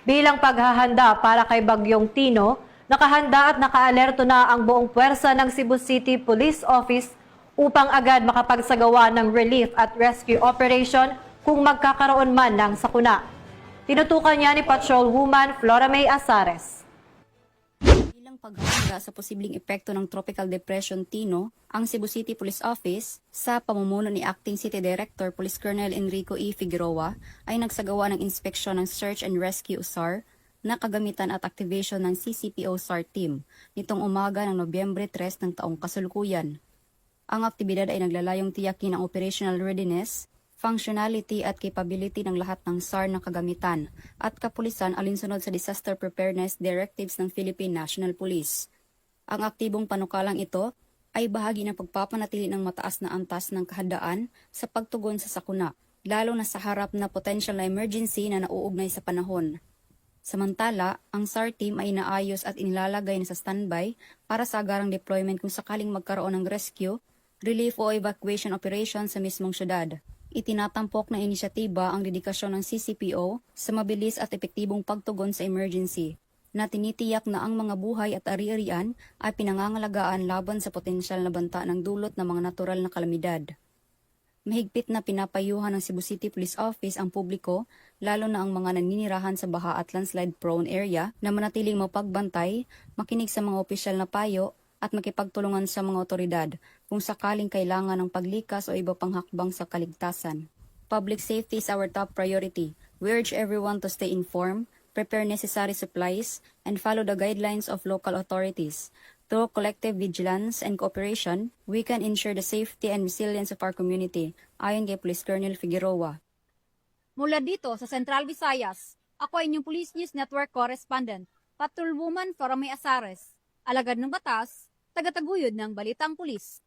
Bilang paghahanda para kay Bagyong Tino, nakahanda at nakaalerto na ang buong puwersa ng Cebu City Police Office upang agad makapagsagawa ng relief at rescue operation kung magkakaroon man ng sakuna. Tinutukan niya ni Patrolwoman Flora May Azares. Bilang paghahanda sa posibleng epekto ng Tropical Depression Tino, ang Cebu City Police Office, sa pamumuno ni Acting City Director Police Colonel Enrico E. Figueroa, ay nagsagawa ng inspeksyon ng Search and Rescue SAR na kagamitan at activation ng CCPO SAR team nitong umaga ng Nobyembre 3 ng taong kasalukuyan. Ang aktibidad ay naglalayong tiyakin ang operational readiness, functionality at capability ng lahat ng SAR na kagamitan at kapulisan alinsunod sa Disaster Preparedness Directives ng Philippine National Police. Ang aktibong panukalang ito ay bahagi ng pagpapanatili ng mataas na antas ng kahandaan sa pagtugon sa sakuna, lalo na sa harap na potential na emergency na nauugnay sa panahon. Samantala, ang SAR team ay inaayos at inilalagay na sa standby para sa agarang deployment kung sakaling magkaroon ng rescue, relief o evacuation operation sa mismong syudad. Itinatampok na inisyatiba ang dedikasyon ng CCPO sa mabilis at epektibong pagtugon sa emergency, na tinitiyak na ang mga buhay at ari-arian ay pinangangalagaan laban sa potensyal na banta ng dulot ng mga natural na kalamidad. Mahigpit na pinapayuhan ng Cebu City Police Office ang publiko, lalo na ang mga naninirahan sa baha at landslide-prone area, na manatiling mapagbantay, makinig sa mga opisyal na payo, at makipagtulungan sa mga otoridad kung sakaling kailangan ng paglikas o iba pang hakbang sa kaligtasan. Public safety is our top priority. We urge everyone to stay informed, prepare necessary supplies, and follow the guidelines of local authorities. Through collective vigilance and cooperation, we can ensure the safety and resilience of our community, ayon kay Police Colonel Figueroa. Mula dito sa Central Visayas, ako ay inyong Police News Network Correspondent, Patrolwoman Flora May Azares, alagad ng batas, tagataguyod ng Balitang Pulis.